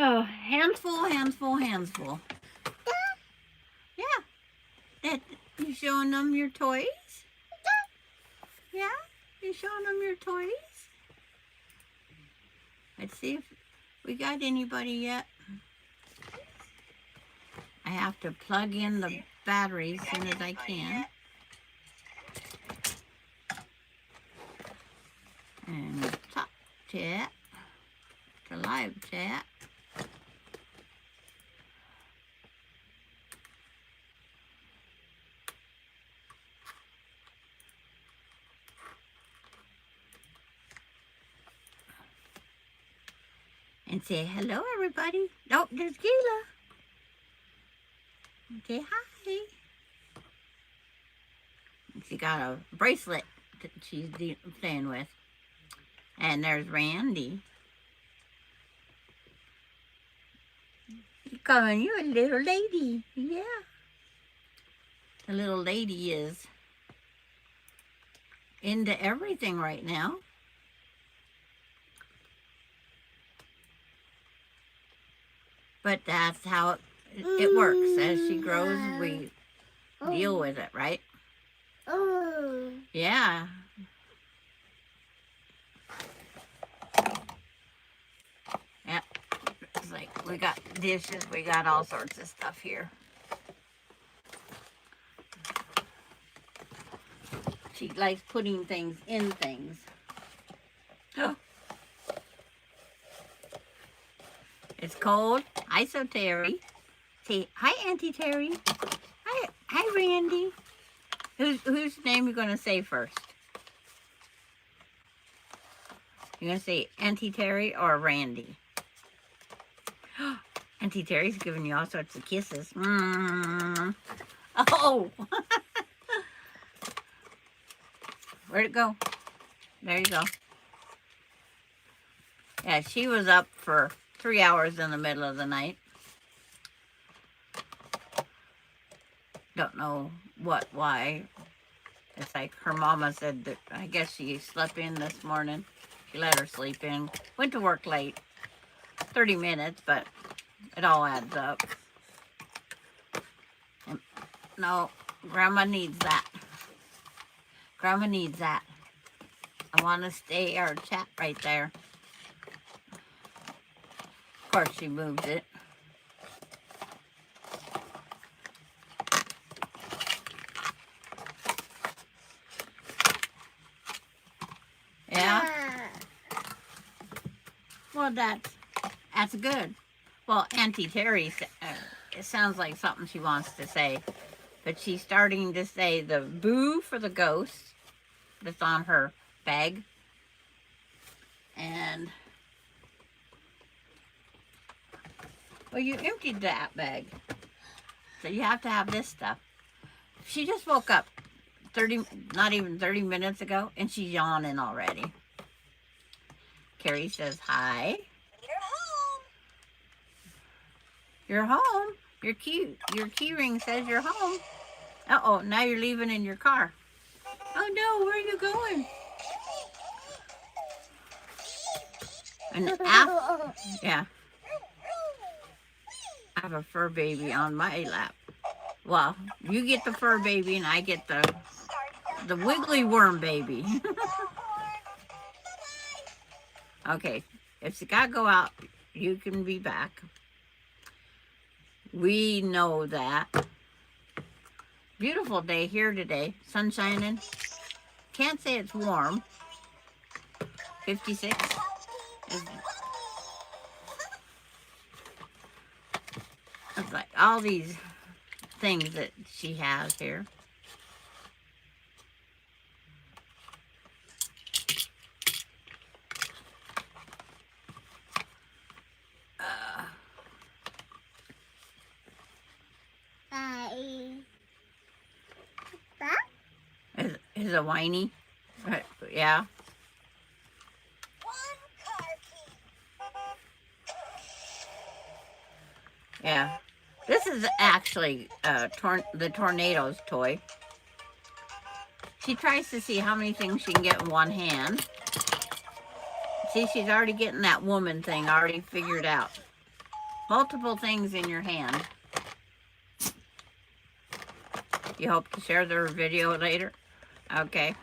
Oh, handful, handful, handful. Yeah. That, you showing them your toys? Yeah? You showing them your toys? Let's see if we got anybody yet. I have to plug in the battery as soon as I can. And top chat to live chat. And say hello, everybody. Oh, there's Gila. Say hi. She got a bracelet that she's playing with. And there's Randy. You coming? You're a little lady. Yeah. The little lady is into everything right now. But that's how it works. As she grows, we deal with it, right? Yeah. Yeah. It's like we got dishes, we got all sorts of stuff here. She likes putting things in things. Oh. It's cold. Hi, so Terry. Say hi, Auntie Terry. Hi, Randy. Whose name are you gonna say first? You're gonna say Auntie Terry or Randy? Auntie Terry's giving you all sorts of kisses. Oh. Where'd it go? There you go. Yeah, she was up for 3 hours in the middle of the night. Don't know why. It's like her mama said that, I guess she slept in this morning. She let her sleep in. Went to work late. 30 minutes, but it all adds up. And no, Grandma needs that. Grandma needs that. I want to stay our chat right there. Of course, she moved it. Yeah? Well, that's good. Well, Auntie Terry, it sounds like something she wants to say. But she's starting to say the boo for the ghost that's on her bag. And, well, you emptied that bag. So you have to have this stuff. She just woke up not even 30 minutes ago, and she's yawning already. Carrie says, hi. You're home. You're cute. Your key ring says you're home. Uh-oh, now you're leaving in your car. Oh no, where are you going? And yeah. I have a fur baby on my lap. Well, you get the fur baby and I get the wiggly worm baby. Okay, if you gotta go out, you can be back. We know that. Beautiful day here today. Sun shining. Can't say it's warm. 56. It's like all these things that she has here. Is a whiny? Yeah. Yeah. This is actually the tornado's toy. She tries to see how many things she can get in one hand. See, she's already getting that woman thing already figured out. multiple things in your hand. You hope to share their video later? Okay.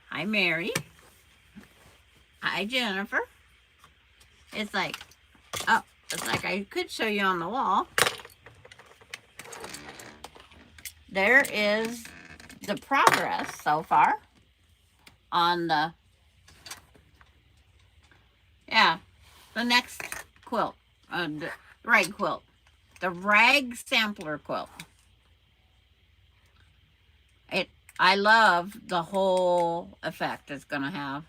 Hi, Mary. Hi, Jennifer. It's like, oh, it's like I could show you on the wall. There is the progress so far on the, yeah, the next quilt, the rag quilt, the rag sampler quilt. I love the whole effect it's going to have.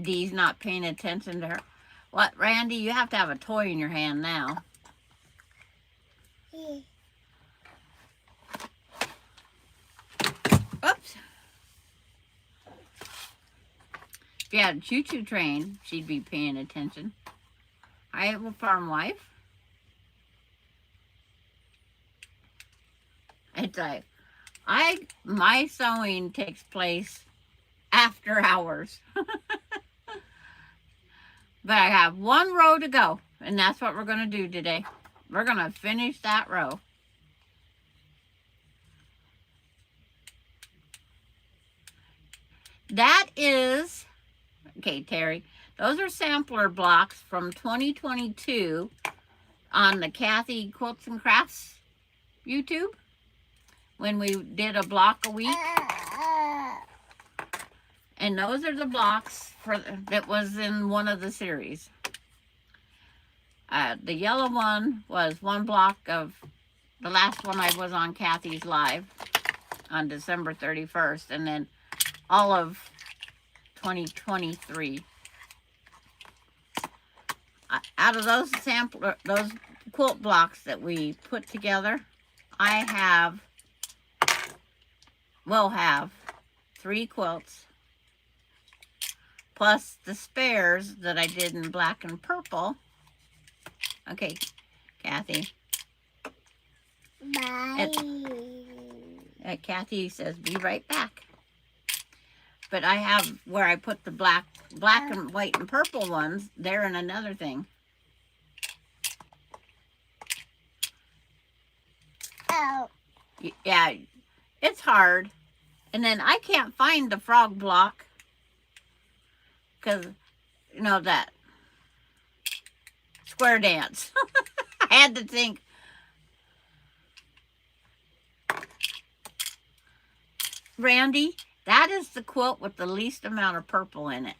Dee's not paying attention to her. What, Randy? You have to have a toy in your hand now. Oops. If you had a choo-choo train, she'd be paying attention. I have a farm wife. It's like, my sewing takes place after hours. But I have one row to go, and that's what we're going to do today. We're going to finish that row. That is, okay, Terry, those are sampler blocks from 2022 on the Kathy Quilts and Crafts YouTube, when we did a block a week. And those are the blocks that was in one of the series. The yellow one was one block of the last one I was on Kathy's live on December 31st, and then all of 2023. Out of those those quilt blocks that we put together, will have 3 quilts, plus the spares that I did in black and purple. Okay, Kathy. Bye. Kathy says, be right back. But I have where I put the black and white and purple ones, they're in another thing. Oh. Yeah, it's hard. And then I can't find the frog block because, you know, that square dance. I had to think. Randy, that is the quilt with the least amount of purple in it.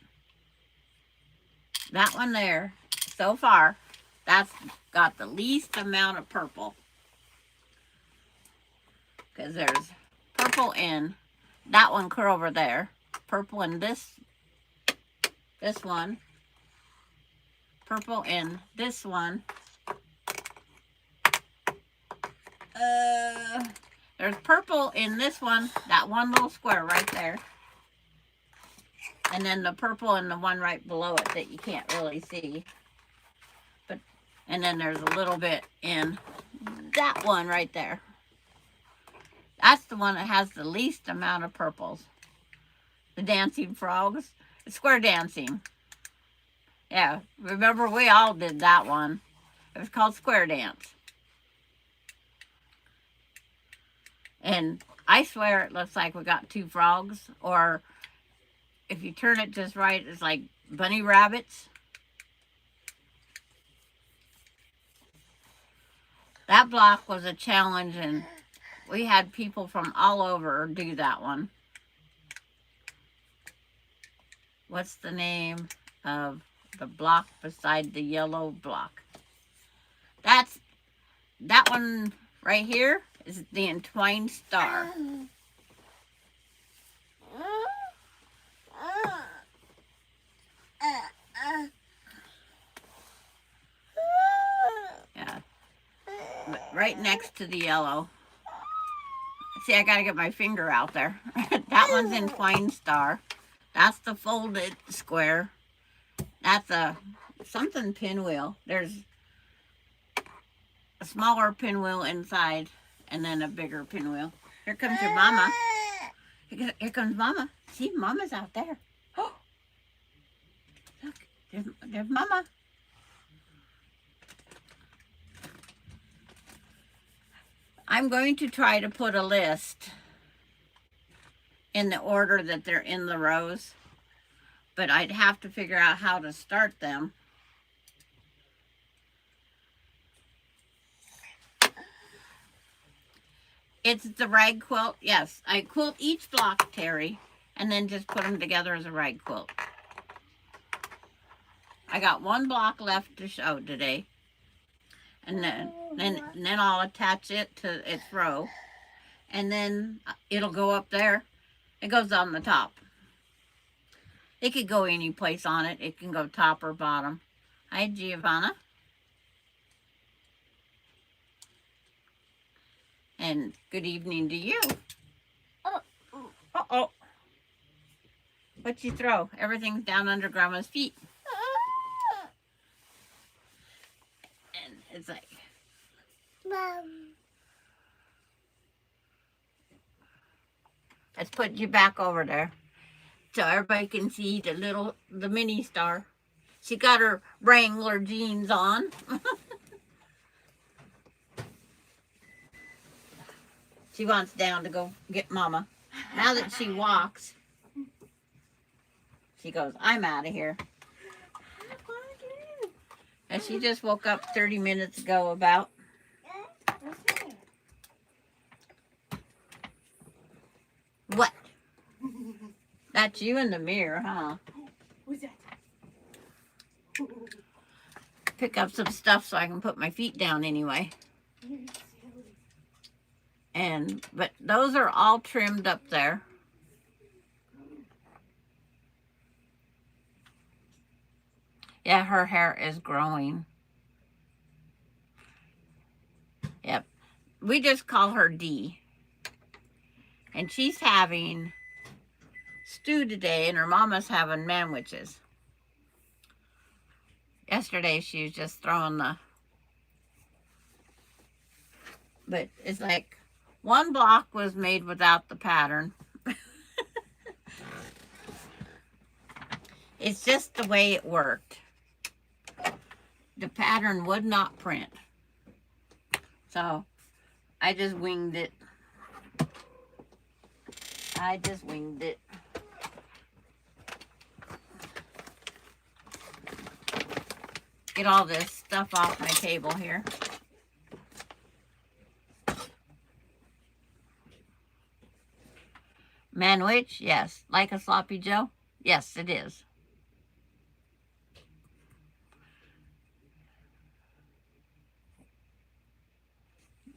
That one there, so far, that's got the least amount of purple. Because there's purple in that one clear over there. Purple in this one. Purple in this one. There's purple in this one, that one little square right there. And then the purple in the one right below it that you can't really see. And then there's a little bit in that one right there. That's the one that has the least amount of purples. The dancing frogs. Square dancing. Yeah, remember we all did that one. It was called Square Dance. And I swear it looks like we got 2 frogs. Or if you turn it just right, it's like bunny rabbits. That block was a challenge, and we had people from all over do that one. What's the name of the block beside the yellow block? That one right here is the entwined star. Yeah. Right next to the yellow. See, I gotta get my finger out there. That one's entwined star. That's the folded square. That's a something pinwheel. There's a smaller pinwheel inside and then a bigger pinwheel. Here comes your mama. Here comes mama. See, mama's out there. Oh, look, there's mama. I'm going to try to put a list in the order that they're in the rows, but I'd have to figure out how to start them. It's the rag quilt. Yes, I quilt each block, Terry, and then just put them together as a rag quilt. I got one block left to show today, and then I'll attach it to its row, and then it'll go up there. It goes on the top. It could go any place on it. It can go top or bottom. Hi, Giovanna. And good evening to you. Uh-oh. What'd you throw? Everything's down under Grandma's feet. And it's like... Let's put you back over there so everybody can see the mini star. She got her Wrangler jeans on. She wants down to go get Mama. Now that she walks, she goes, I'm out of here. And she just woke up 30 minutes ago about. What? That's you in the mirror, huh? Who's that? Pick up some stuff so I can put my feet down anyway. But those are all trimmed up there. Yeah, her hair is growing. Yep. We just call her Dee. And she's having stew today, and her mama's having manwiches. Yesterday she was just throwing but it's like one block was made without the pattern. It's just the way it worked. The pattern would not print. So I just winged it. Get all this stuff off my table here. Manwich, yes. Like a sloppy Joe? Yes, it is.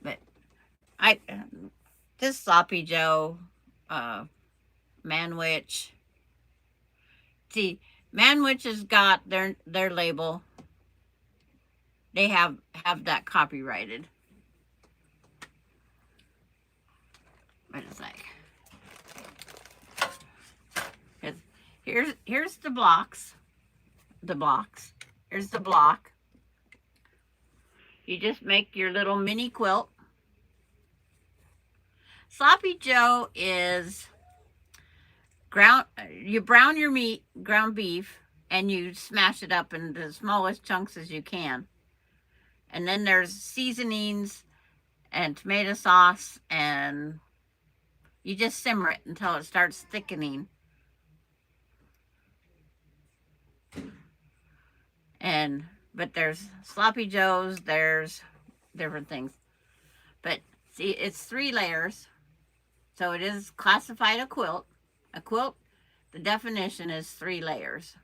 But this sloppy Joe, Manwich. See, Manwich has got their label. They have that copyrighted. But it's like, here's the blocks. Here's the block. You just make your little mini quilt. Sloppy Joe is you brown your meat, ground beef, and you smash it up into the smallest chunks as you can. And then there's seasonings and tomato sauce, and you just simmer it until it starts thickening. But there's sloppy Joes, there's different things. But see, it's 3 layers. So it is classified a quilt. A quilt, the definition is 3 layers.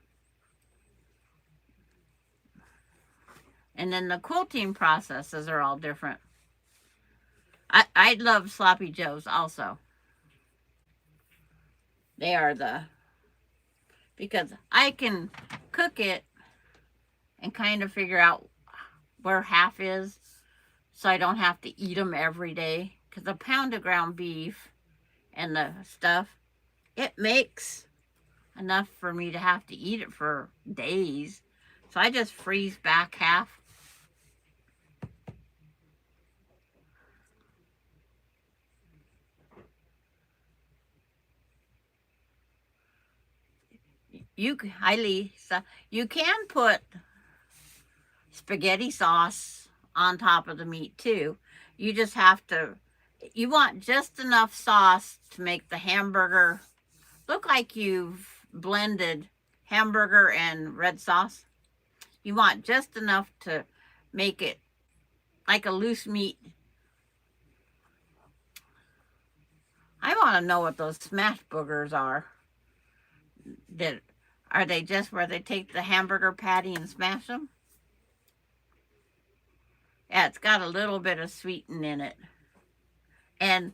And then the quilting processes are all different. I love sloppy Joes also. They are because I can cook it and kind of figure out where half is, so I don't have to eat them every day. Because a pound of ground beef and the stuff, it makes enough for me to have to eat it for days. So I just freeze back half. hi Lisa, you can put spaghetti sauce on top of the meat too. You just have to, you want just enough sauce to make the hamburger look like you've blended hamburger and red sauce. You want just enough to make it like a loose meat. I want to know what those smash boogers are. That are they just where they take the hamburger patty and smash them? Yeah, it's got a little bit of sweeten in it. And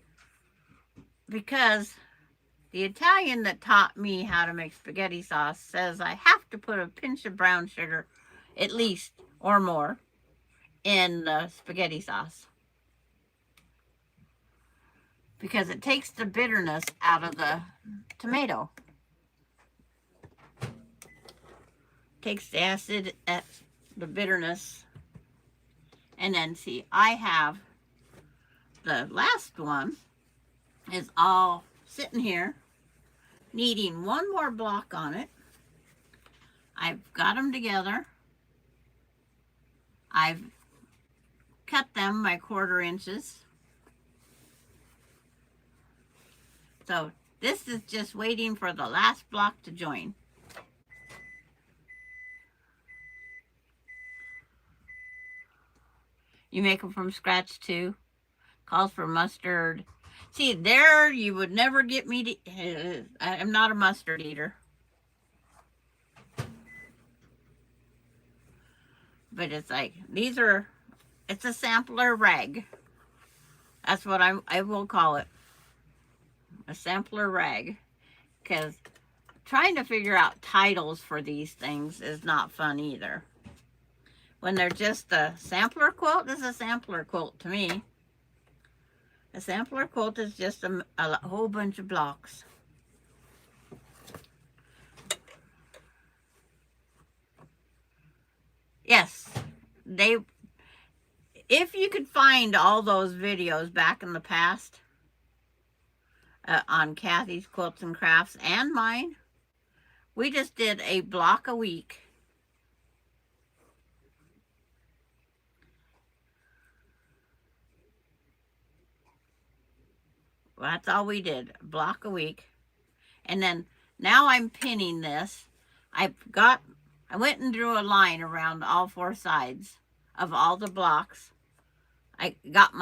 because the Italian that taught me how to make spaghetti sauce says I have to put a pinch of brown sugar, at least, or more, in the spaghetti sauce. Because it takes the bitterness out of the tomato. Takes the acid, the bitterness. And then see, I have the last one is all sitting here needing one more block on it. I've got them together. I've cut them by 1/4 inches. So this is just waiting for the last block to join. You make them from scratch too. Calls for mustard. See, there you would never get me to, I'm not a mustard eater. But it's like, these are, it's a sampler rag. That's what I will call it. A sampler rag. Because trying to figure out titles for these things is not fun either. When they're just a sampler quilt, this is a sampler quilt to me. A sampler quilt is just a whole bunch of blocks. Yes, if you could find all those videos back in the past on Kathy's Quilts and Crafts and mine, we just did a block a week. Well, that's all we did, a block a week. And then now I'm pinning this. I went and drew a line around all 4 sides of all the blocks. I got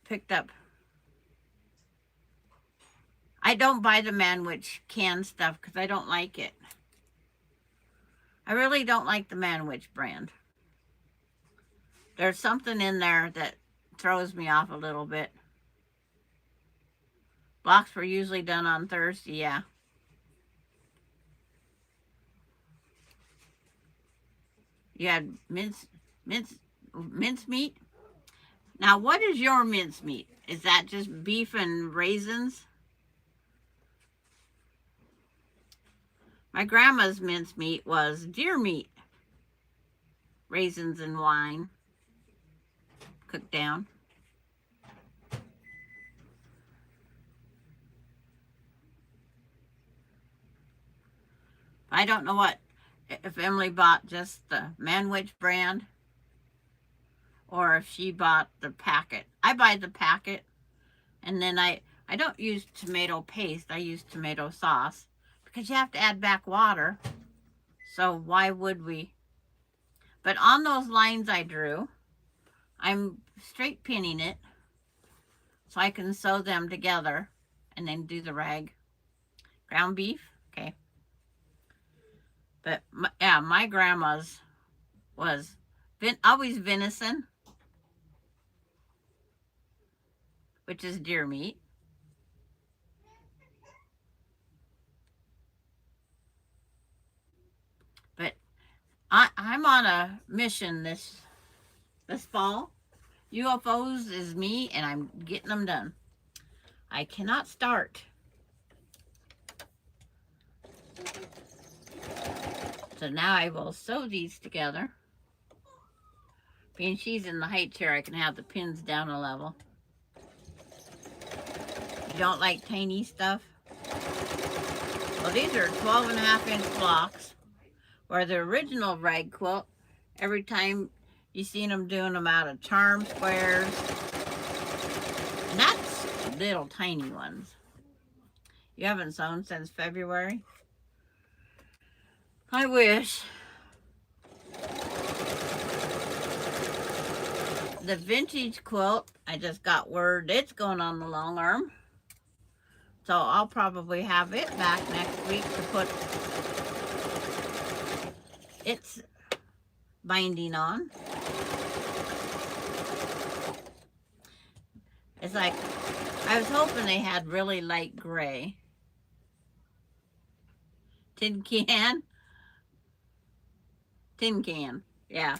picked up. I don't buy the Manwich canned stuff because I don't like it. I really don't like the Manwich brand. There's something in there that throws me off a little bit. Blocks were usually done on Thursday, yeah. You had mincemeat. Now, what is your mincemeat? Is that just beef and raisins? My grandma's mincemeat was deer meat, raisins and wine, cooked down. I don't know if Emily bought just the Manwich brand or if she bought the packet. I buy the packet, and then I don't use tomato paste. I use tomato sauce because you have to add back water. So why would we? But on those lines I drew, I'm straight pinning it so I can sew them together and then do the rag. Ground beef, okay. But my grandma's was always venison, which is deer meat. But I'm on a mission this fall. UFOs is me, and I'm getting them done. I cannot start. So now I will sew these together. Being she's in the high chair, I can have the pins down a level. You don't like tiny stuff? Well, these are 12.5 inch blocks, where the original rag quilt, every time you seen them doing them out of charm squares, and that's little tiny ones. You haven't sewn since February? I wish. The vintage quilt, I just got word it's going on the long arm. So I'll probably have it back next week to put its binding on. It's like, I was hoping they had really light gray. Tin can? Tin can, yeah.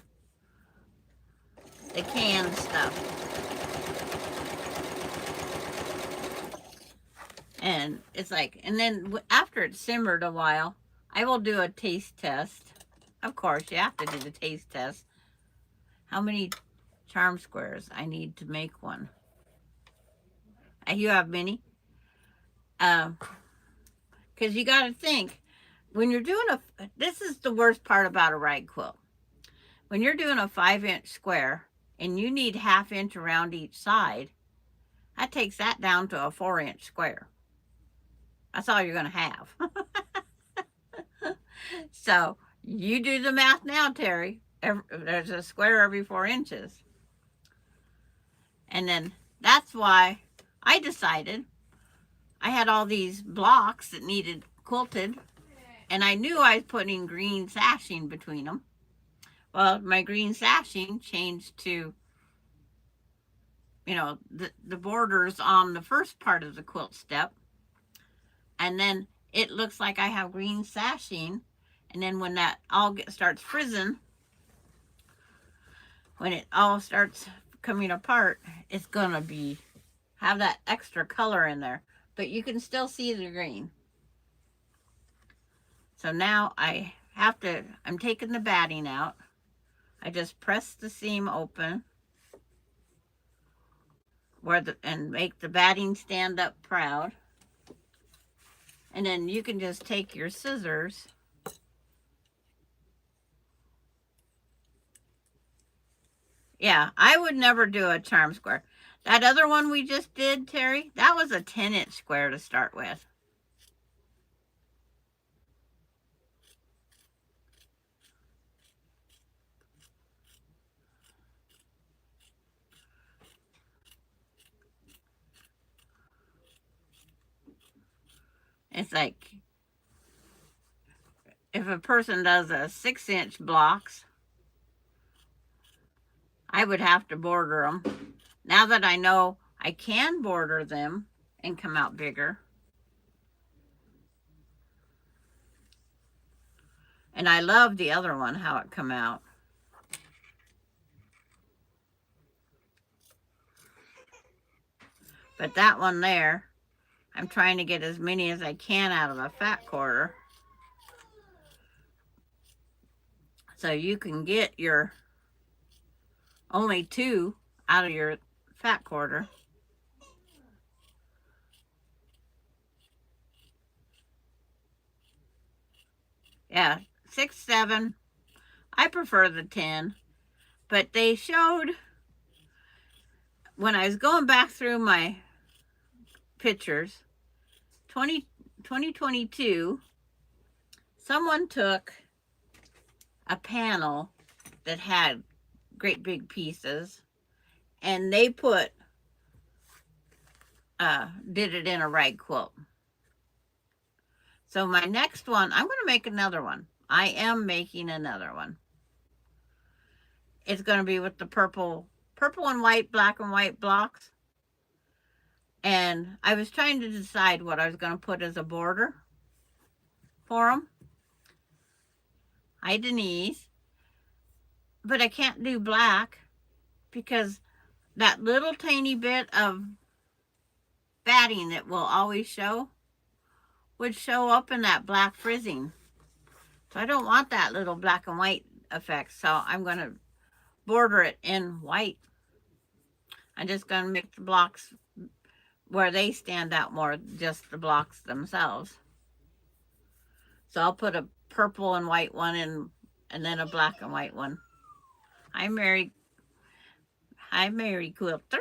The canned stuff. And it's like, and then after it's simmered a while, I will do a taste test. Of course, you have to do the taste test. How many charm squares I need to make one? You have many? Because you got to think, when you're doing this is the worst part about a rag quilt. When you're doing a 5-inch square and you need 1/2 inch around each side, that takes that down to a 4-inch square. That's all you're going to have. So you do the math now, Terry. There's a square every 4 inches. And then that's why I decided I had all these blocks that needed quilted, and I knew I was putting green sashing between them. Well, my green sashing changed to, the borders on the first part of the quilt step. And then it looks like I have green sashing. And then when that all starts frizzing, when it all starts coming apart, it's going to have that extra color in there. But you can still see the green. So now I'm taking the batting out. I just press the seam open and make the batting stand up proud. And then you can just take your scissors Yeah, I would never do a charm square. That other one we just did, Terry, that was a 10-inch square to start with. It's like, if a person does a 6-inch blocks, I would have to border them. Now that I know I can border them and come out bigger. And I love the other one, how it come out. But that one there, I'm trying to get as many as I can out of a fat quarter. So you can get your only 2 out of your fat quarter. Yeah, 6, 7. I prefer the 10. But they showed, when I was going back through my pictures, 2022, someone took a panel that had great big pieces, and they did it in a rag quilt. So my next one, I'm going to make another one. I am making another one. It's going to be with the purple and white, black and white blocks. And I was trying to decide what I was going to put as a border for them. Hi, Denise. But I can't do black because that little tiny bit of batting that will always show would show up in that black frizzing. So I don't want that little black and white effect. So I'm going to border it in white. I'm just going to make the blocks where they stand out more, just the blocks themselves. So I'll put a purple and white one in, and then a black and white one. Hi, Mary. Hi, Mary Quilter.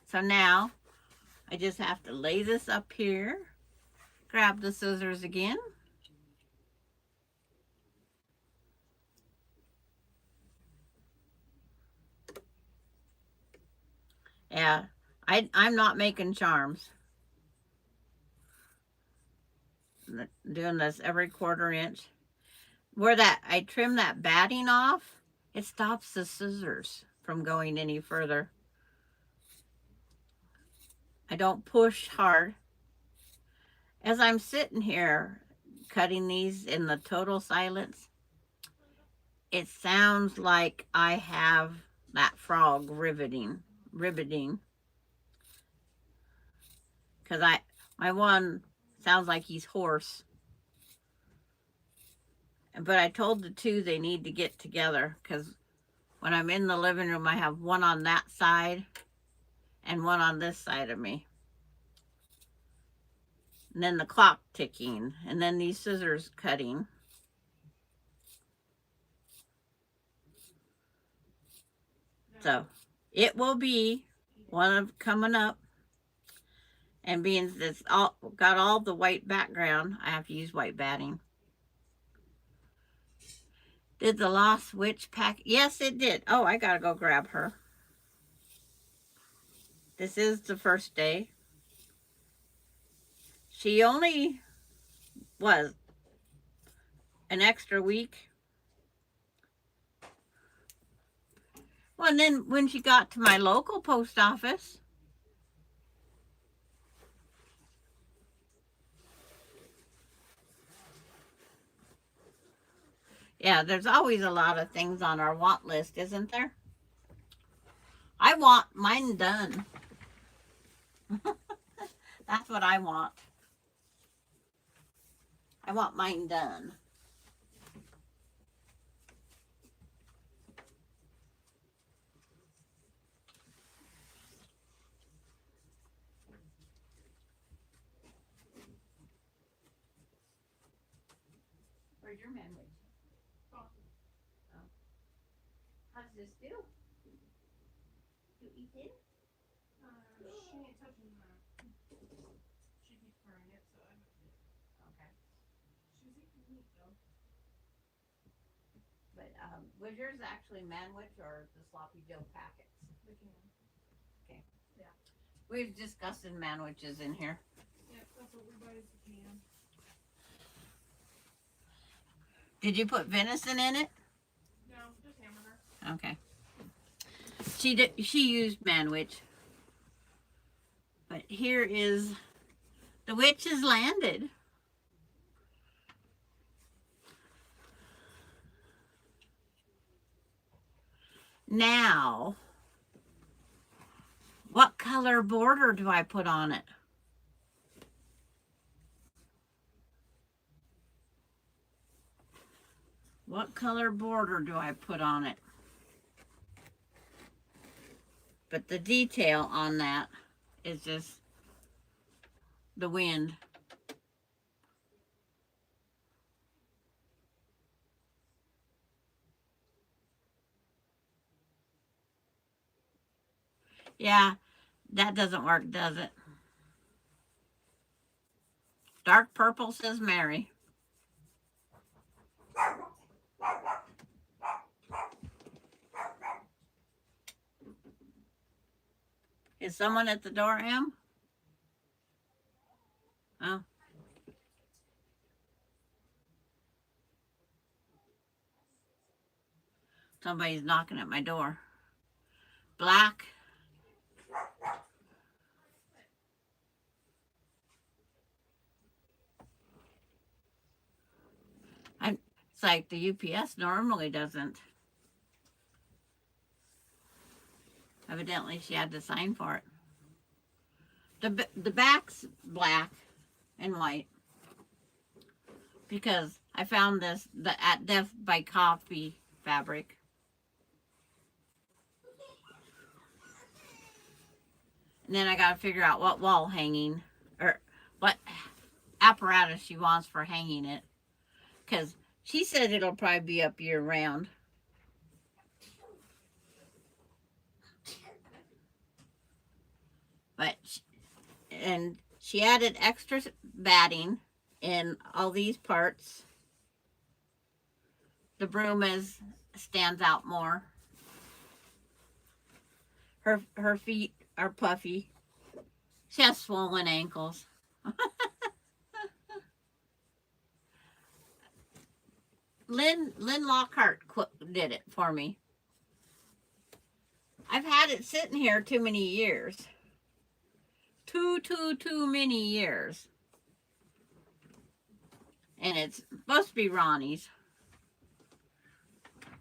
So now I just have to lay this up here, grab the scissors again. Yeah, I'm not making charms. Doing this every 1/4 inch. Where that I trim that batting off, it stops the scissors from going any further. I don't push hard. As I'm sitting here cutting these in the total silence, it sounds like I have that frog riveting, because my one sounds like he's hoarse. But I told the two they need to get together, because when I'm in the living room, I have one on that side and one on this side of me. And then the clock ticking, and then these scissors cutting. So it will be one of coming up. And being that's all got all the white background, I have to use white batting. Did the lost witch pack? Yes, it did. Oh, I gotta go grab her. This is the first day. She only was an extra week. Well, and then when she got to my local post office, yeah, there's always a lot of things on our want list, isn't there? I want mine done. That's what I want. I want mine done. Where's your man? Oh. How's this do? You eat it? She ain't touching that. She keeps throwing it, so I don't eat it. Okay. She's eating meat though. But was yours actually manwich or the sloppy Joe packets? The can. Okay. Yeah. We've discussed manwiches in here. Yep, that's what we buy is the can. Did you put venison in it? No, just hamburger. Okay. She used manwich. But here is the witch has landed. Now, what color border do I put on it? What color border do I put on it? But the detail on that is just the wind. Yeah, that doesn't work, does it? Dark purple, says Mary. Is someone at the door, Em? Oh. Somebody's knocking at my door. Black. It's like the UPS normally doesn't. Evidently, she had to sign for it. The back's black and white because I found this at Death by Coffee fabric. And then I got to figure out what wall hanging or what apparatus she wants for hanging it. Because she said it'll probably be up year round. But, and she added extra batting in all these parts. The broom stands out more. Her feet are puffy. She has swollen ankles. Lynn Lockhart did it for me. I've had it sitting here too many years. Too many years. And it's supposed to be Ronnie's.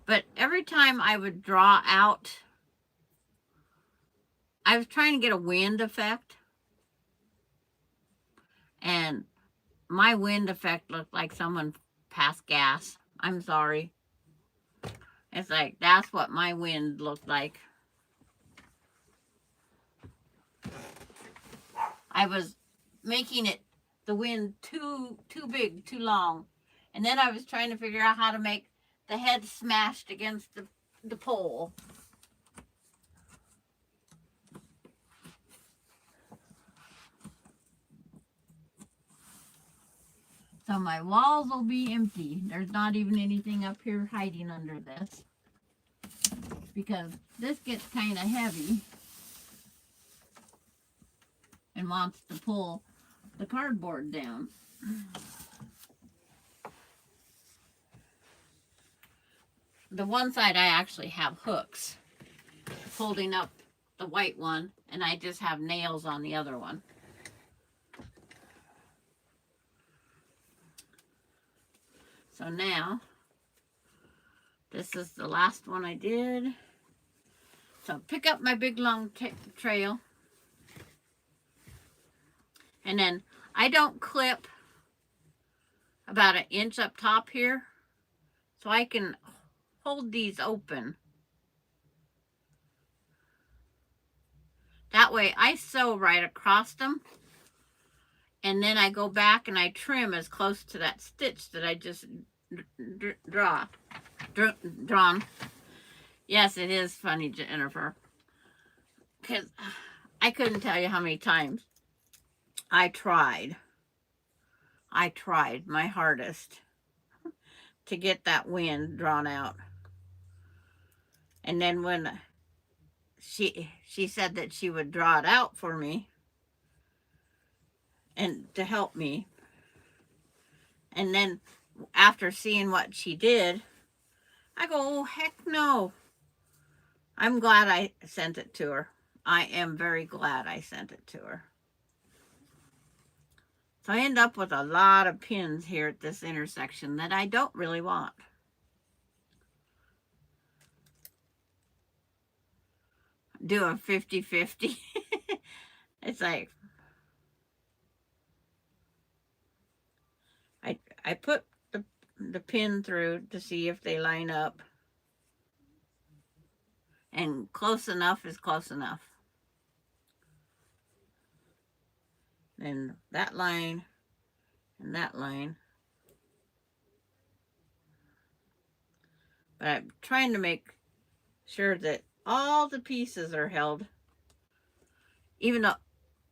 But every time I would draw out, I was trying to get a wind effect. And my wind effect looked like someone passed gas. I'm sorry. It's like, that's what my wind looked like. I was making it, the wind too big, too long. And then I was trying to figure out how to make the head smashed against the pole. So my walls will be empty. There's not even anything up here hiding under this. Because this gets kind of heavy and wants to pull the cardboard down. The one side I actually have hooks holding up the white one, and I just have nails on the other one. So now, this is the last one I did. So pick up my big long trail. And then I don't clip about 1 inch up top here, so I can hold these open. That way I sew right across them, and then I go back and I trim as close to that stitch that I just drawn. Yes, it is funny, Jennifer, because I couldn't tell you how many times I tried my hardest to get that wind drawn out. And then when she said that she would draw it out for me and to help me. And then after seeing what she did, I go, oh, heck no. I'm glad I sent it to her. I am very glad I sent it to her. So I end up with a lot of pins here at this intersection that I don't really want. Do a 50-50. It's like, I put the pin through to see if they line up. And close enough is close enough. Then that line and that line. But I'm trying to make sure that all the pieces are held. Even though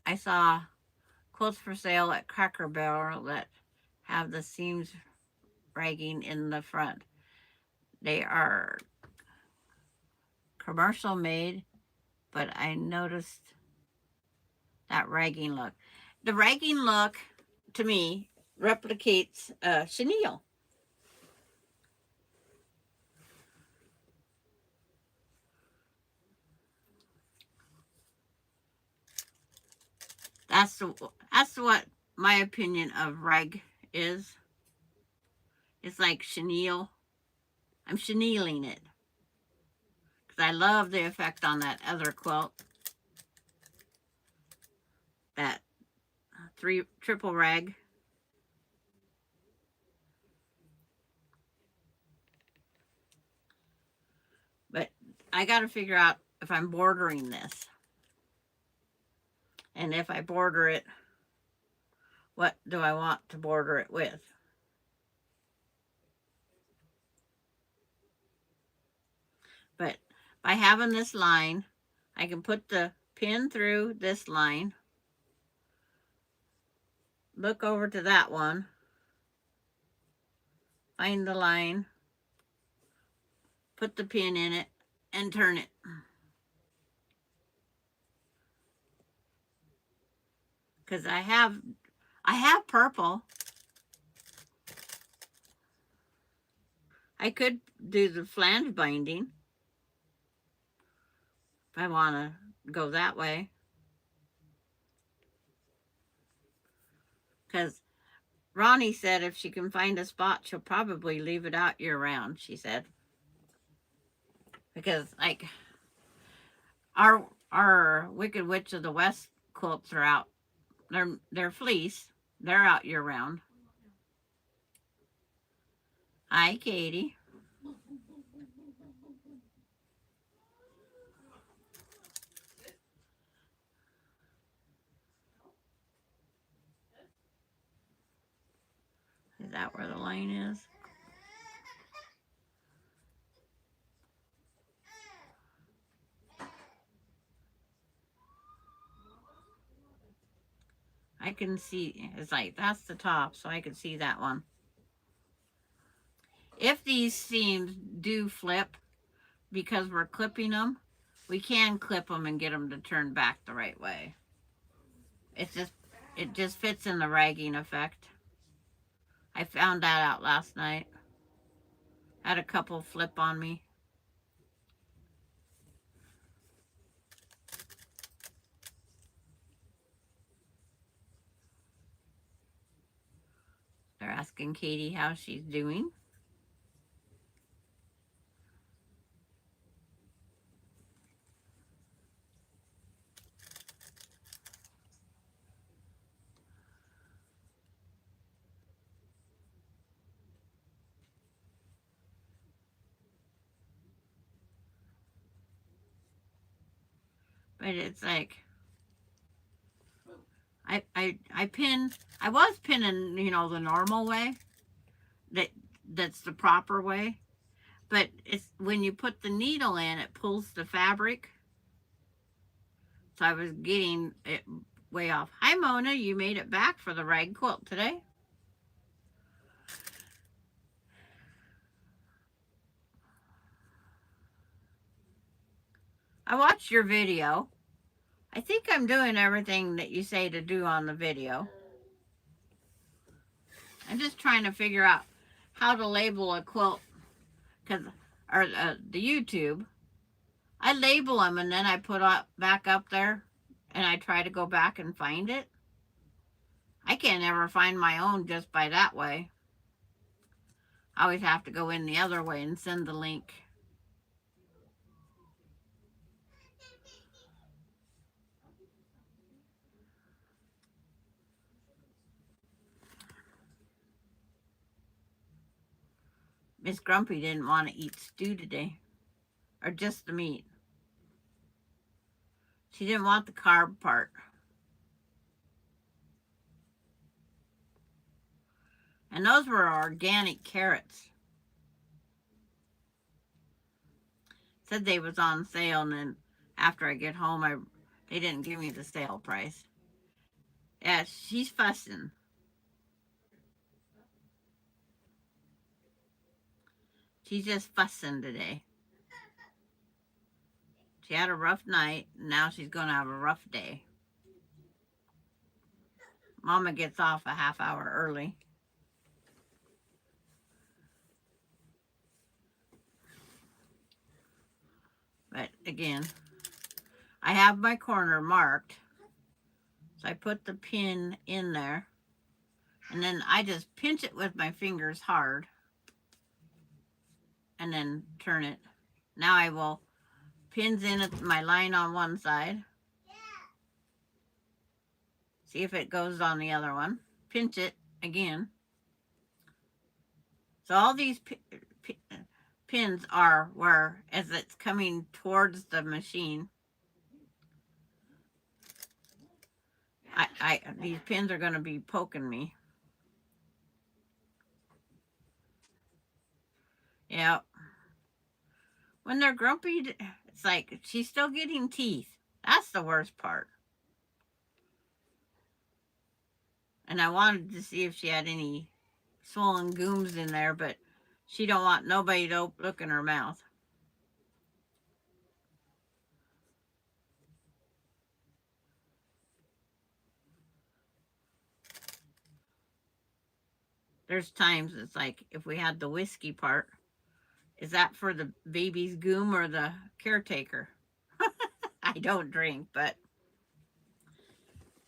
I saw quilts for sale at Cracker Barrel that have the seams ragging in the front. They are commercial made, but I noticed that ragging look. The ragging look, to me, replicates chenille. That's what my opinion of rag is. It's like chenille. I'm chenilling it. Because I love the effect on that other quilt. That triple rag. But I got to figure out if I'm bordering this. And if I border it what do I want to border it with. But by having this line, I can put the pin through this line, look over to that one, find the line, put the pin in it, and turn it. Because I have purple. I could do the flange binding if I want to go that way. Because Ronnie said if she can find a spot, she'll probably leave it out year round, she said. Because, like, our Wicked Witch of the West quilts are out. They're fleece. They're out year round. Hi, Katie. Is that where the line is? I can see, it's like, that's the top, so I can see that one. If these seams do flip because we're clipping them, we can clip them and get them to turn back the right way. It just fits in the ragging effect. I found that out last night. Had a couple flip on me. They're asking Katie how she's doing. But it's like I was pinning, you know, the normal way. That's the proper way. But it's when you put the needle in, it pulls the fabric. So I was getting it way off. Hi Mona, you made it back for the rag quilt today. I watched your video. I think I'm doing everything that you say to do on the video. I'm just trying to figure out how to label a quilt, or the YouTube. I label them and then I put back up there, and I try to go back and find it. I can't ever find my own just by that way. I always have to go in the other way and send the link. Miss Grumpy didn't want to eat stew today, or just the meat. She didn't want the carb part. And those were organic carrots. Said they was on sale, and then after I get home, they didn't give me the sale price. Yeah, she's fussing. She's just fussing today. She had a rough night, and now she's going to have a rough day. Mama gets off a half hour early. But again, I have my corner marked. So I put the pin in there. And then I just pinch it with my fingers hard. And then turn it. Now I will pins in at my line on one side. See if it goes on the other one. Pinch it again. So all these pins are where, as it's coming towards the machine, These pins are going to be poking me. Yeah. When they're grumpy, it's like she's still getting teeth. That's the worst part. And I wanted to see if she had any swollen gooms in there, but she don't want nobody to look in her mouth. There's times it's like if we had the whiskey part, is that for the baby's goom or the caretaker? I don't drink, but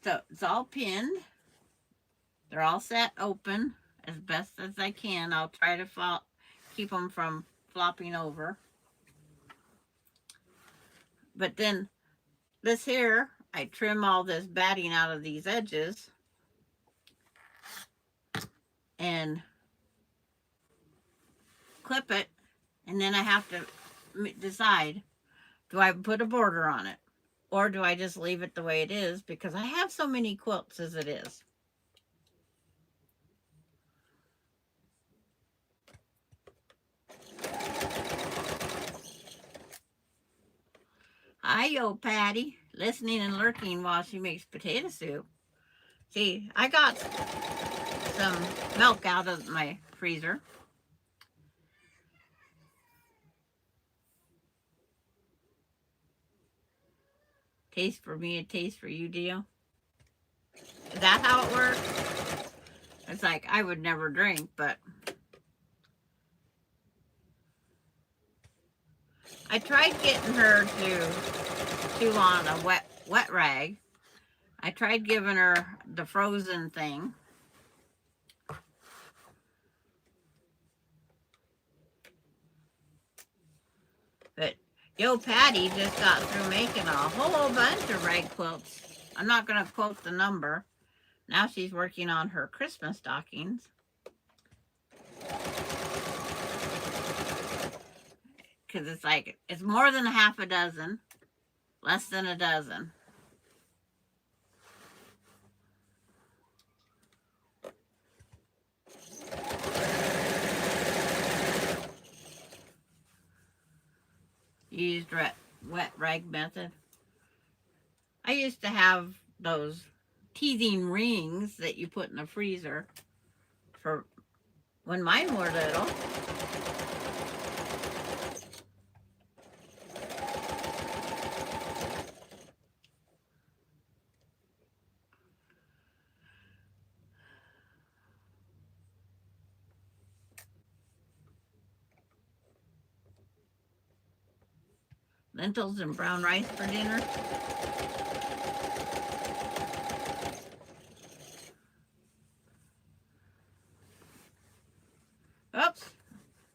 so it's all pinned. They're all set open as best as I can. I'll try to keep them from flopping over. But then this here, I trim all this batting out of these edges and clip it, and then I have to decide, do I put a border on it or do I just leave it the way it is, because I have so many quilts as it is. Hi, yo, Patty, listening and lurking while she makes potato soup. See, I got some milk out of my freezer. Taste for me, a taste for you deal. Is that how it works? It's like I would never drink, but I tried getting her to chew on a wet rag. I tried giving her the frozen thing. But Yo Patty just got through making a whole bunch of rag quilts. I'm not going to quote the number. Now she's working on her Christmas stockings. Because it's like, it's more than a half a dozen, less than a dozen. Used wet rag method. I used to have those teething rings that you put in the freezer for when mine were little. Lentils and brown rice for dinner. Oops.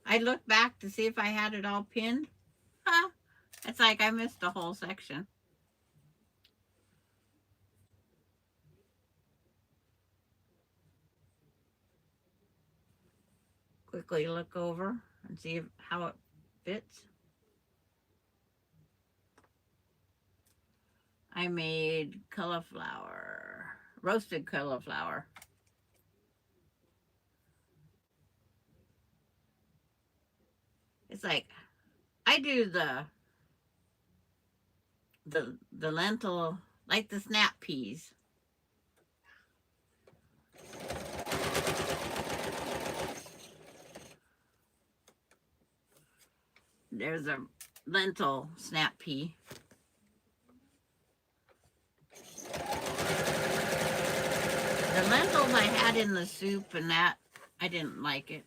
I looked back to see if I had it all pinned. Huh. It's like I missed a whole section. Quickly look over and see how it fits. I made cauliflower, roasted cauliflower. It's like I do the lentil, like the snap peas. There's a lentil snap pea. The lentils I had in the soup and that, I didn't like it.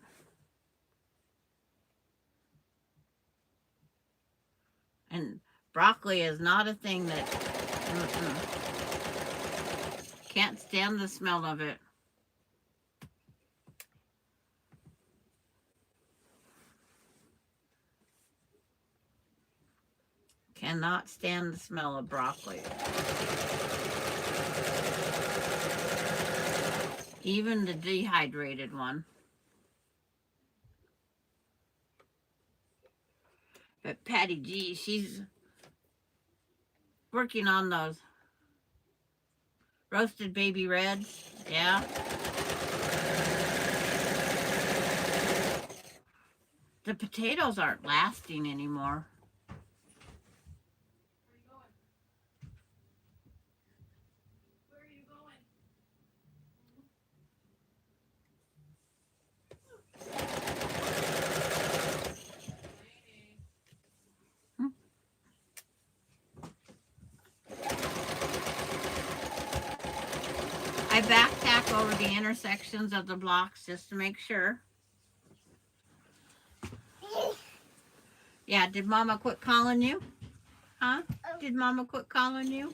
And broccoli is not a thing that, can't stand the smell of it. Cannot stand the smell of broccoli. Even the dehydrated one. But Patty G, she's working on those Roasted baby reds. Yeah. The potatoes aren't lasting anymore. Where are you going? I back tack over the intersections of the blocks just to make sure. Yeah, did Mama quit calling you? Huh? Did Mama quit calling you?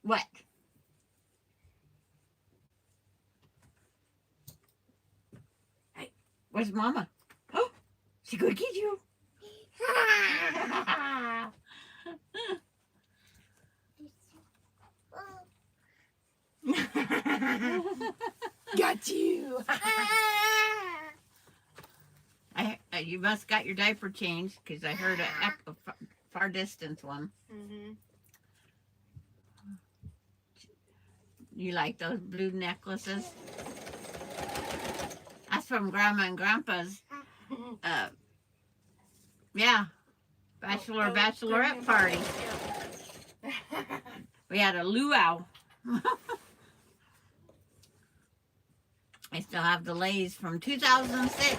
What? Hey, where's Mama? Oh, she gonna get you. Got you. You must got your diaper changed because I heard a far distance one. Mm-hmm. You like those blue necklaces? That's from Grandma and Grandpa's. Yeah, bachelorette party. Yeah. We had a luau. I still have the lays from 2006.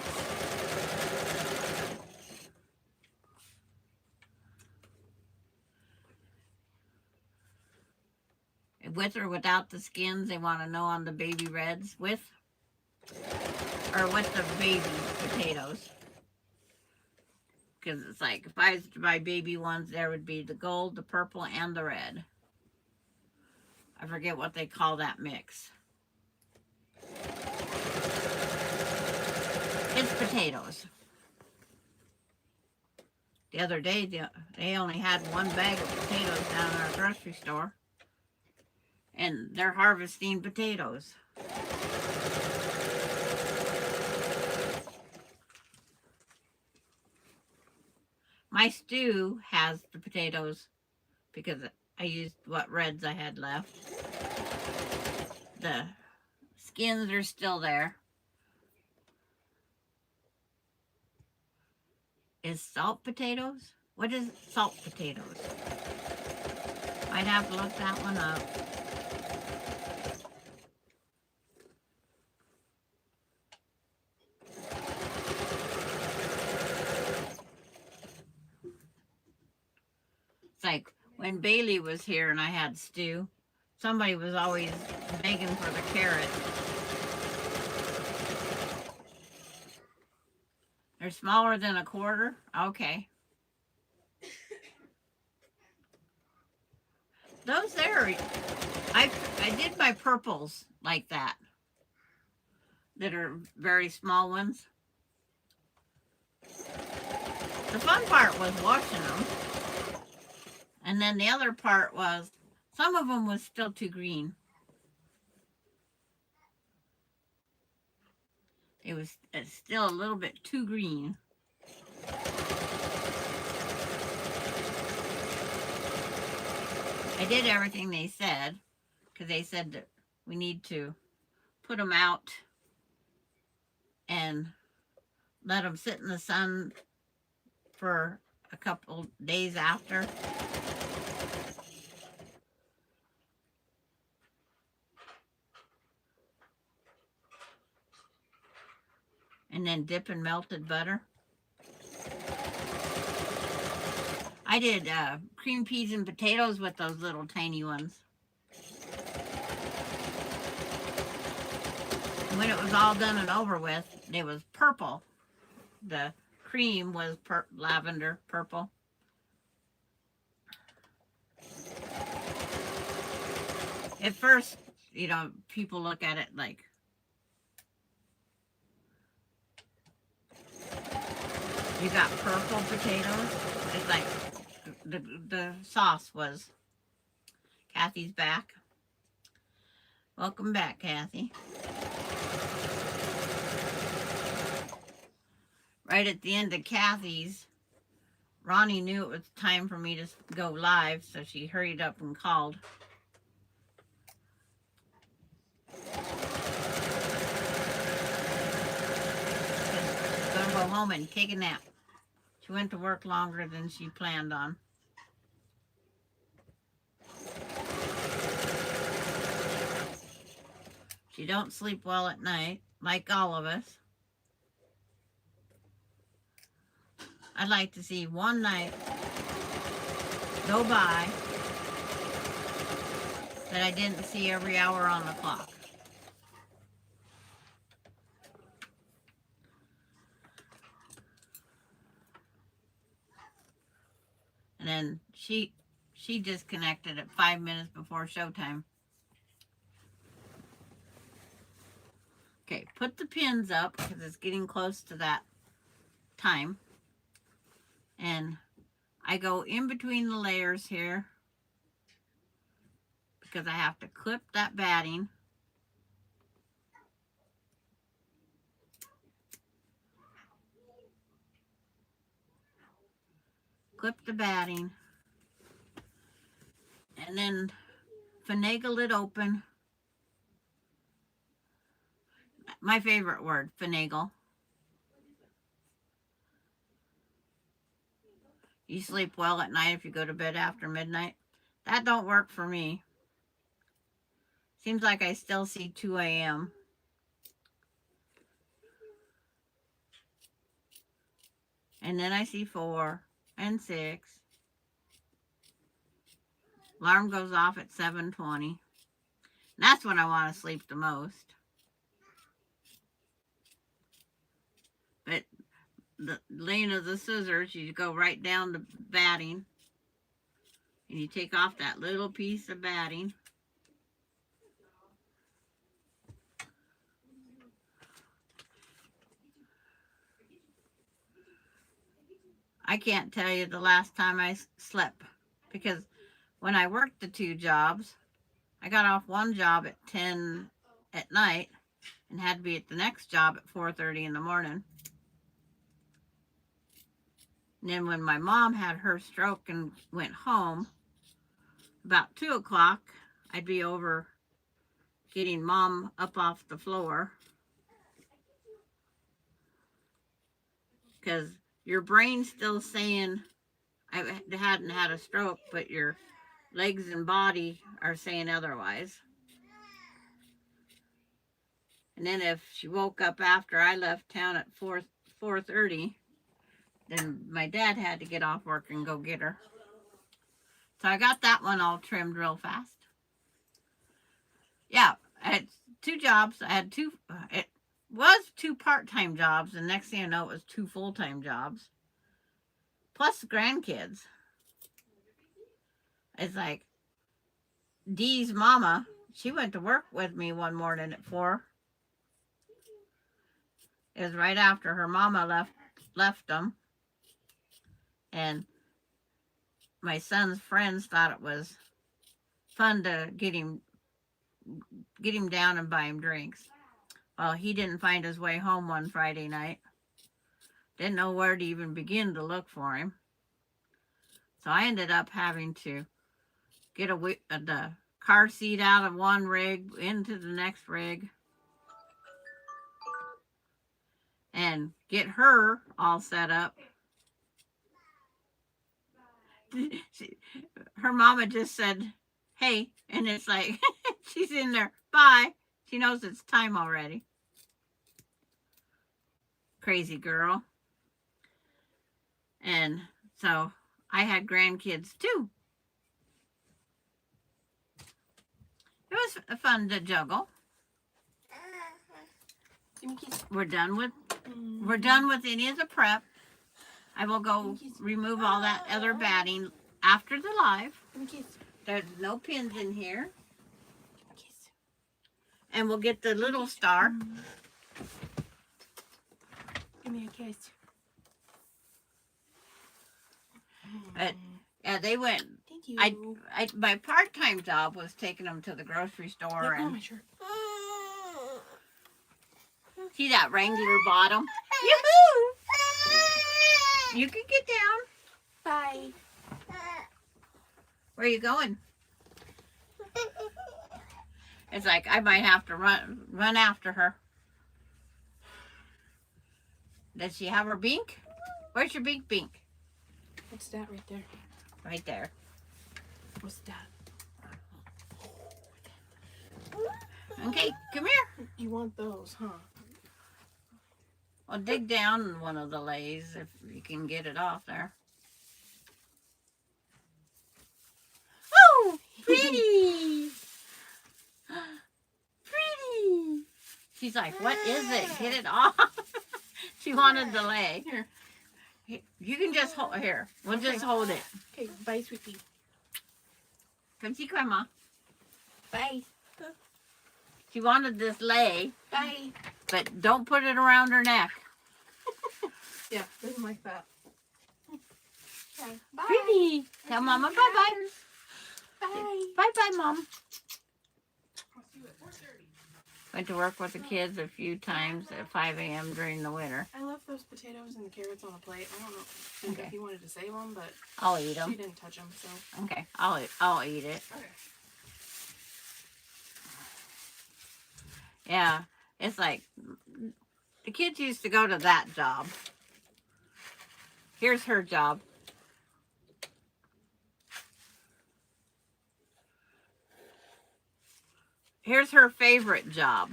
With or without the skins, they want to know on the baby reds. With or with the baby potatoes. Because it's like, if I was to buy baby ones, there would be the gold, the purple, and the red. I forget what they call that mix. It's potatoes. The other day, they only had one bag of potatoes down at our grocery store. And they're harvesting potatoes. My stew has the potatoes because I used what reds I had left. The skins are still there. Is salt potatoes? What is salt potatoes? I'd have to look that one up. It's like when Bailey was here and I had stew, somebody was always begging for the carrot. They're smaller than a quarter? Okay. Those there, I did my purples like that are very small ones. The fun part was washing them. And then the other part was, some of them was still too green. It was still a little bit too green. I did everything they said, because they said that we need to put them out and let them sit in the sun for a couple days after. And then dip in melted butter. I did cream peas and potatoes with those little tiny ones. And when it was all done and over with, it was purple. The cream was lavender purple. At first, people look at it like, you got purple potatoes. It's like the sauce was. Kathy's back. Welcome back, Kathy. Right at the end of Kathy's Ronnie knew it was time for me to go live, so she hurried up and called. She's gonna go home and take a nap. She went to work longer than she planned on. She don't sleep well at night, like all of us. I'd like to see one night go by that I didn't see every hour on the clock. And then she disconnected at 5 minutes before showtime. Okay, put the pins up because it's getting close to that time. And I go in between the layers here because I have to clip that batting. Clip the batting. And then finagle it open. My favorite word, finagle. You sleep well at night if you go to bed after midnight. That don't work for me. Seems like I still see 2 a.m. And then I see 4 and 6. Alarm goes off at 7:20. That's when I want to sleep the most. But the lane of the scissors, you go right down the batting. And you take off that little piece of batting. I can't tell you the last time I slept because when I worked the 2 jobs, I got off one job at 10 at night and had to be at the next job at 4:30 in the morning. And then when my mom had her stroke and went home, about 2 o'clock, I'd be over getting mom up off the floor. Because your brain's still saying, I hadn't had a stroke, but your legs and body are saying otherwise. And then if she woke up after I left town at 4:30, then my dad had to get off work and go get her. So I got that one all trimmed real fast. Yeah, I had 2 jobs. I had 2, it was 2 part-time jobs, and next thing I know, it was 2 full-time jobs. Plus grandkids. It's like, Dee's mama, she went to work with me one morning at 4. It was right after her mama left them. And my son's friends thought it was fun to get him down and buy him drinks. Well, he didn't find his way home one Friday night. Didn't know where to even begin to look for him. So I ended up having to get the car seat out of one rig into the next rig and get her all set up. Her mama just said, hey, and it's like, she's in there, bye. She knows it's time already. Crazy girl. And so I had grandkids too. It was fun to juggle. We're done with any of the prep. I will go remove all that other batting after the live. There's no pins in here. And we'll get the little star. Give me a kiss. Yeah, they went. Thank you. My part-time job was taking them to the grocery store and my shirt. see that Wrangler bottom? Yoo-hoo! You can get down. Bye. Where are you going? It's like I might have to run after her. Does she have her beak? Where's your beak? What's that right there? Right there. What's that? Okay, come here. You want those, huh? Well, dig down in one of the lays if you can get it off there. Oh, pretty. Pretty. She's like, what is it? Get it off. She wanted the lay. Here. You can just hold here. We'll just hold it. Okay, bye, sweetie. Come see Grandma. Bye. She wanted this lay, Bye. but don't put it around her neck. Yeah, doesn't like that. Okay, bye. Pretty. Tell Mama bye-bye. Bye. Bye-bye, Mom. I'll see you at 4:30. Went to work with the kids a few times at 5 a.m. during the winter. I left those potatoes and the carrots on a plate. I don't know Okay. if you wanted to save them, but I'll eat she them. didn't touch them, so. Okay, I'll eat it. Okay. Yeah, it's like the kids used to go to that job. Here's her job. Here's her favorite job.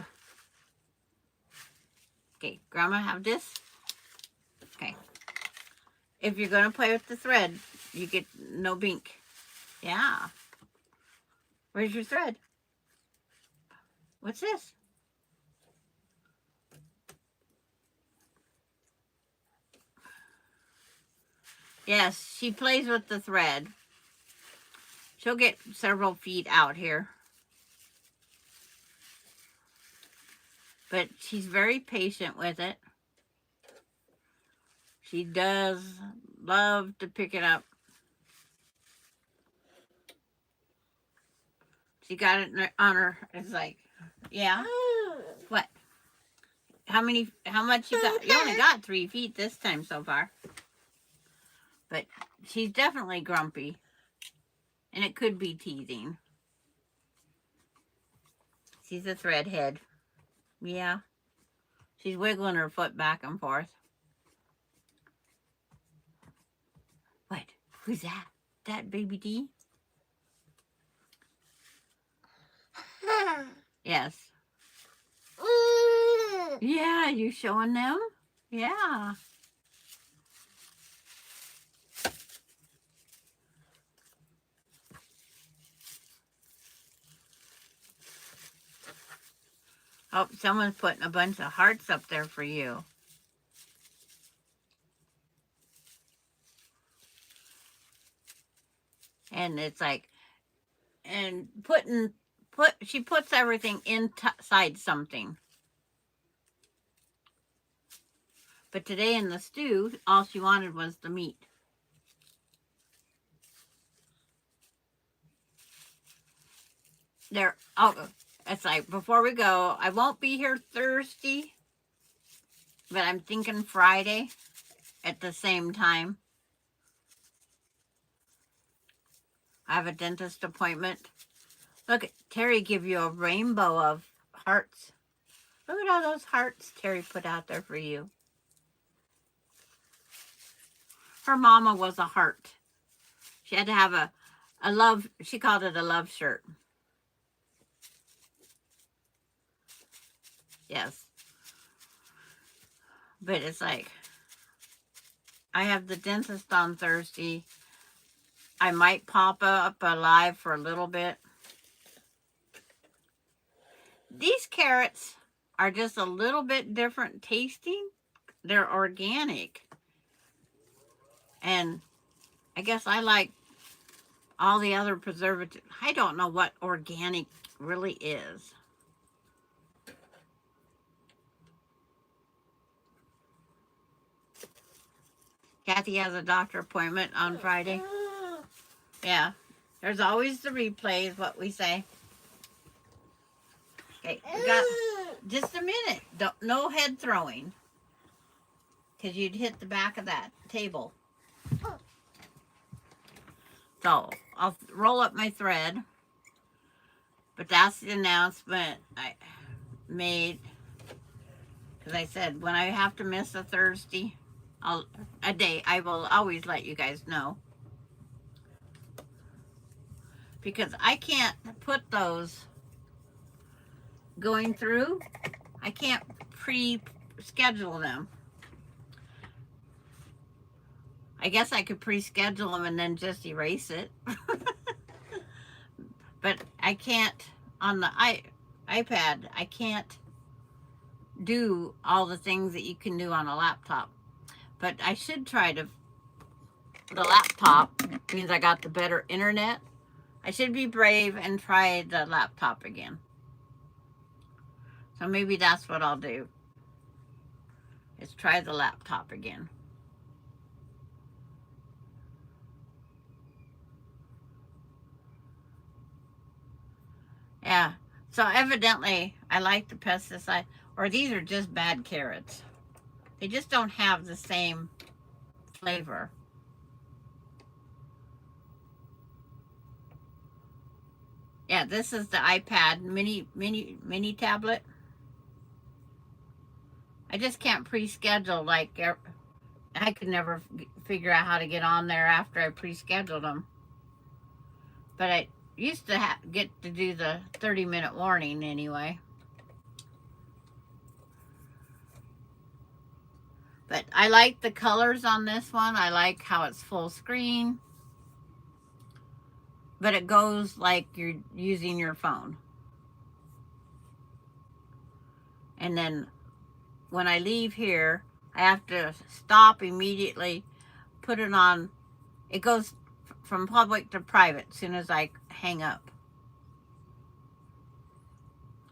Okay, Grandma, have this. Okay. If you're going to play with the thread, you get no bink. Yeah. Where's your thread? What's this? Yes, she plays with the thread. She'll get several feet out here. But she's very patient with it. She does love to pick it up. She got it on her. It's like, yeah. What? How much you got? You only got 3 feet this time so far. But she's definitely grumpy. And it could be teething. She's a threadhead. Yeah. She's wiggling her foot back and forth. What? Who's that? That baby D? Yes. Yeah, you showing them? Yeah. Oh, someone's putting a bunch of hearts up there for you. And it's like, and she puts everything inside something. But today in the stew, all she wanted was the meat. There, oh, it's like, before we go, I won't be here Thursday, but I'm thinking Friday at the same time. I have a dentist appointment. Look, Terry give you a rainbow of hearts. Look at all those hearts Terry put out there for you. Her mama was a heart. She had to have a love, she called it a love shirt. Yes. But it's like, I have the dentist on Thursday. I might pop up alive for a little bit. These carrots are just a little bit different tasting. They're organic. And I guess I like all the other preservatives. I don't know what organic really is. Kathy has a doctor appointment on Friday. Yeah. There's always the replay is what we say. Okay, we got just a minute. No head throwing. Because you'd hit the back of that table. So I'll roll up my thread. But that's the announcement I made. Because I said when I have to miss a Thursday, a day, I will always let you guys know. Because I can't put those going through. I can't pre-schedule them. I guess I could pre-schedule them and then just erase it. But I can't on the iPad. I can't do all the things that you can do on a laptop. But I should try to. The laptop means I got the better internet. I should be brave and try the laptop again. So maybe that's what I'll do. Is try the laptop again. Yeah. So evidently I like the pesticide, or these are just bad carrots. They just don't have the same flavor. Yeah, this is the iPad mini tablet. I just can't pre-schedule like I could never figure out how to get on there after I pre-scheduled them. But I used to get to do the 30-minute warning anyway. But I like the colors on this one. I like how it's full screen. But it goes like you're using your phone. And then when I leave here, I have to stop immediately, put it on. It goes from public to private as soon as I hang up.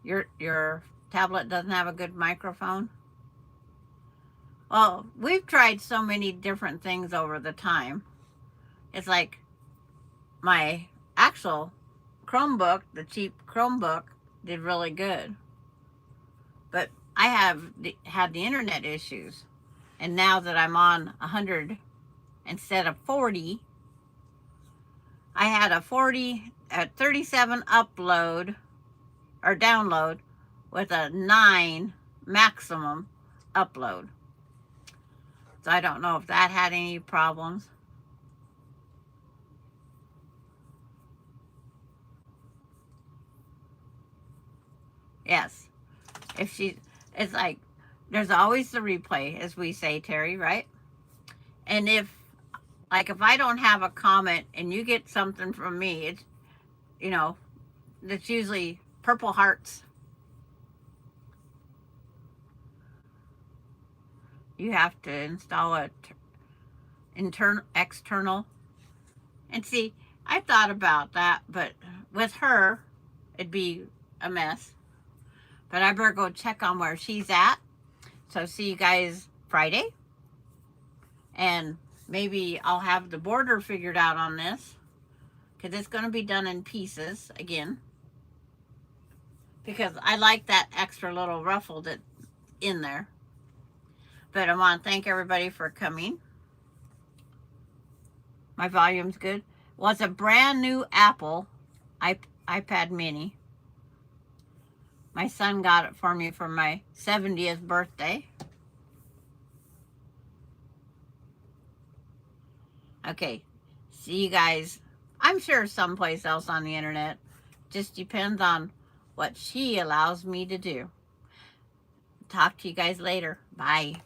Your tablet doesn't have a good microphone? Well, we've tried so many different things over the time. It's like my actual Chromebook, the cheap Chromebook, did really good. But I have had the internet issues. And now that I'm on 100 instead of 40, I had a 37 upload or download with a 9 maximum upload. So I don't know if that had any problems. Yes. It's like, there's always the replay, as we say, Terry, right? And if I don't have a comment and you get something from me, it's, it's usually purple hearts. You have to install a external. And see, I thought about that, but with her, it'd be a mess. But I better go check on where she's at. So see you guys Friday. And maybe I'll have the border figured out on this. Because it's going to be done in pieces again. Because I like that extra little ruffle that's in there. But I want to thank everybody for coming. My volume's good. Well, it's a brand new Apple iPad mini. My son got it for me for my 70th birthday. Okay, see you guys. I'm sure someplace else on the internet. Just depends on what she allows me to do. Talk to you guys later. Bye.